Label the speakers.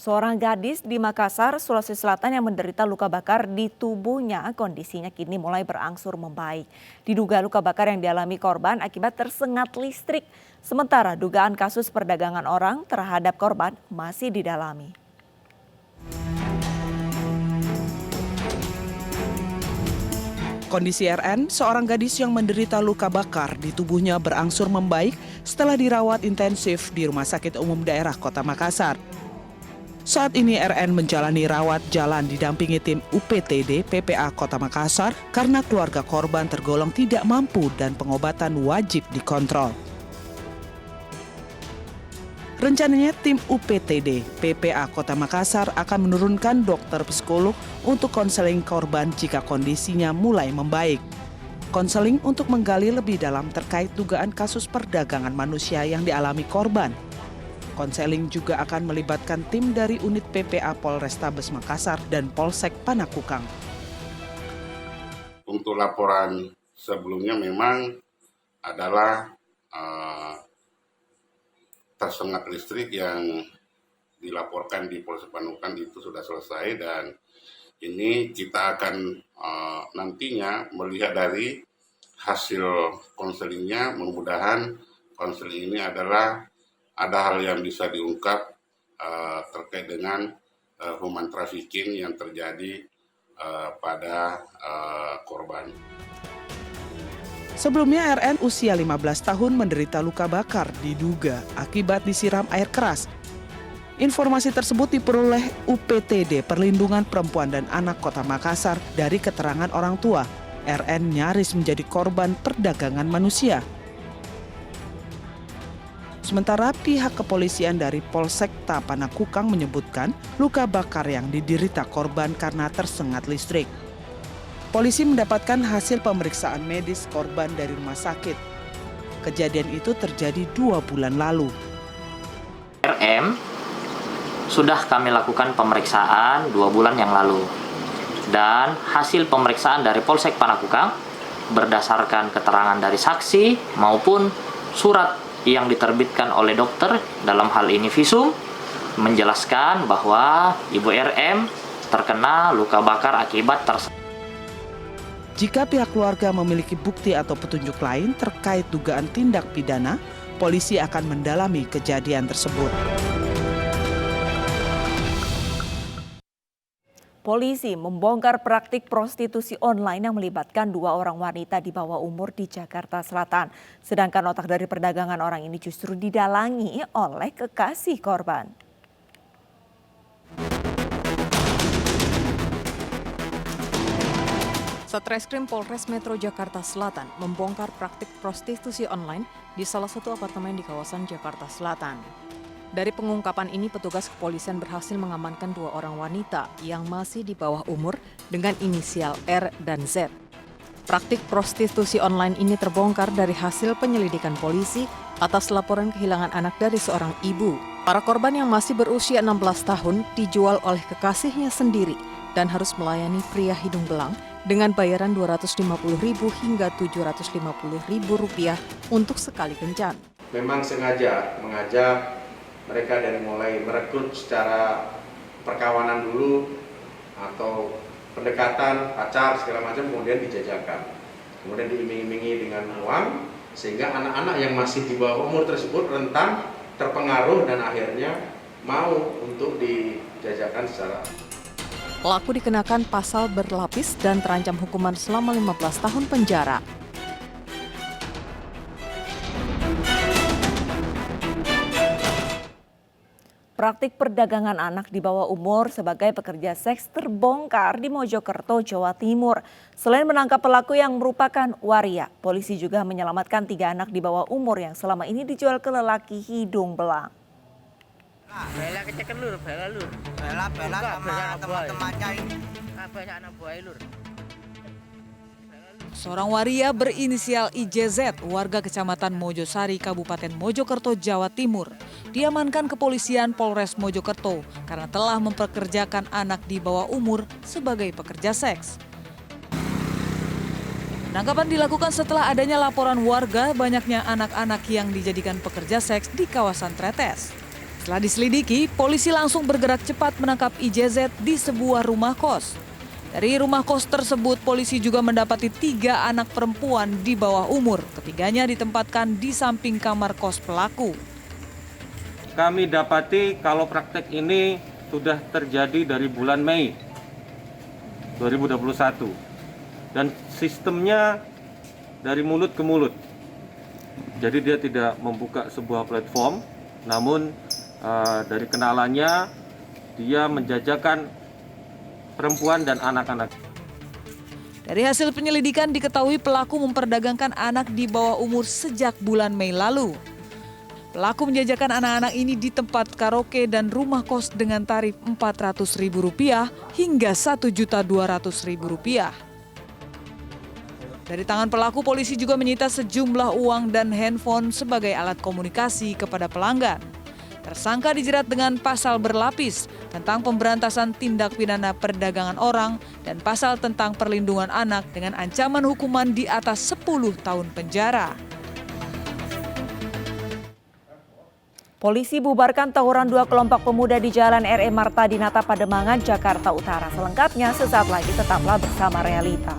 Speaker 1: Seorang gadis di Makassar, Sulawesi Selatan yang menderita luka bakar di tubuhnya, kondisinya kini mulai berangsur membaik. Diduga luka bakar yang dialami korban akibat tersengat listrik. Sementara dugaan kasus perdagangan orang terhadap korban masih didalami.
Speaker 2: Kondisi RN, seorang gadis yang menderita luka bakar di tubuhnya berangsur membaik setelah dirawat intensif di Rumah Sakit Umum Daerah Kota Makassar. Saat ini RN menjalani rawat jalan didampingi tim UPTD PPA Kota Makassar karena keluarga korban tergolong tidak mampu dan pengobatan wajib dikontrol. Rencananya tim UPTD PPA Kota Makassar akan menurunkan dokter psikolog untuk konseling korban jika kondisinya mulai membaik. Konseling untuk menggali lebih dalam terkait dugaan kasus perdagangan manusia yang dialami korban. Konseling juga akan melibatkan tim dari unit PPA Polrestabes Makassar dan Polsek Panakukang.
Speaker 3: Untuk laporan sebelumnya memang adalah tersengat listrik yang dilaporkan di Polsek Panakukang itu sudah selesai, dan ini kita akan nantinya melihat dari hasil konselingnya. Mudah-mudahan konseling ini ada hal yang bisa diungkap terkait dengan human trafficking yang terjadi pada korban.
Speaker 2: Sebelumnya RN usia 15 tahun menderita luka bakar diduga akibat disiram air keras. Informasi tersebut diperoleh UPTD Perlindungan Perempuan dan Anak Kota Makassar dari keterangan orang tua. RN nyaris menjadi korban perdagangan manusia. Sementara pihak kepolisian dari Polsek Panakukang menyebutkan luka bakar yang diderita korban karena tersengat listrik. Polisi mendapatkan hasil pemeriksaan medis korban dari rumah sakit. Kejadian itu terjadi 2 bulan lalu.
Speaker 4: RM sudah kami lakukan pemeriksaan 2 bulan yang lalu. Dan hasil pemeriksaan dari Polsek Panakukang berdasarkan keterangan dari saksi maupun surat yang diterbitkan oleh dokter, dalam hal ini visum, menjelaskan bahwa Ibu RM terkena luka bakar akibat tersengat.
Speaker 2: Jika pihak keluarga memiliki bukti atau petunjuk lain terkait dugaan tindak pidana, polisi akan mendalami kejadian tersebut.
Speaker 1: Polisi membongkar praktik prostitusi online yang melibatkan 2 orang wanita di bawah umur di Jakarta Selatan. Sedangkan otak dari perdagangan orang ini justru didalangi oleh kekasih korban.
Speaker 5: Satreskrim Polres Metro Jakarta Selatan membongkar praktik prostitusi online di salah satu apartemen di kawasan Jakarta Selatan. Dari pengungkapan ini, petugas kepolisian berhasil mengamankan 2 orang wanita yang masih di bawah umur dengan inisial R dan Z. Praktik prostitusi online ini terbongkar dari hasil penyelidikan polisi atas laporan kehilangan anak dari seorang ibu. Para korban yang masih berusia 16 tahun dijual oleh kekasihnya sendiri dan harus melayani pria hidung belang dengan bayaran Rp250.000 hingga Rp750.000 untuk sekali kencan.
Speaker 6: Memang sengaja mengajak mereka dari mulai merekrut secara perkawanan dulu atau pendekatan, pacar, segala macam, kemudian dijajakan. Kemudian diiming-imingi dengan uang, sehingga anak-anak yang masih di bawah umur tersebut rentan terpengaruh dan akhirnya mau untuk dijajakan secara.
Speaker 5: Pelaku dikenakan pasal berlapis dan terancam hukuman selama 15 tahun penjara.
Speaker 1: Praktik perdagangan anak di bawah umur sebagai pekerja seks terbongkar di Mojokerto, Jawa Timur. Selain menangkap pelaku yang merupakan waria, polisi juga menyelamatkan 3 anak di bawah umur yang selama ini dijual ke lelaki hidung belang.
Speaker 7: Bela kecekan lur, bela lur. Bela sama teman-temannya ini. Banyak anak buah lur.
Speaker 8: Seorang waria berinisial IJZ, warga Kecamatan Mojosari, Kabupaten Mojokerto, Jawa Timur, diamankan kepolisian Polres Mojokerto karena telah mempekerjakan anak di bawah umur sebagai pekerja seks. Penangkapan dilakukan setelah adanya laporan warga banyaknya anak-anak yang dijadikan pekerja seks di kawasan Tretes. Setelah diselidiki, polisi langsung bergerak cepat menangkap IJZ di sebuah rumah kos. Dari rumah kos tersebut, polisi juga mendapati 3 anak perempuan di bawah umur. Ketiganya ditempatkan di samping kamar kos pelaku.
Speaker 9: Kami dapati kalau praktek ini sudah terjadi dari bulan Mei 2021 dan sistemnya dari mulut ke mulut. Jadi dia tidak membuka sebuah platform, namun dari kenalannya dia menjajakan perempuan dan anak-anak.
Speaker 8: Dari hasil penyelidikan diketahui pelaku memperdagangkan anak di bawah umur sejak bulan Mei lalu. Pelaku menjajakan anak-anak ini di tempat karaoke dan rumah kos dengan tarif Rp400.000 hingga Rp1.200.000. Dari tangan pelaku, polisi juga menyita sejumlah uang dan handphone sebagai alat komunikasi kepada pelanggan. Tersangka dijerat dengan pasal berlapis tentang pemberantasan tindak pidana perdagangan orang dan pasal tentang perlindungan anak dengan ancaman hukuman di atas 10 tahun penjara.
Speaker 1: Polisi bubarkan tawuran 2 kelompok pemuda di Jalan R.E. Marta Dinata, Pademangan, Jakarta Utara. Selengkapnya sesaat lagi, tetaplah bersama Realita.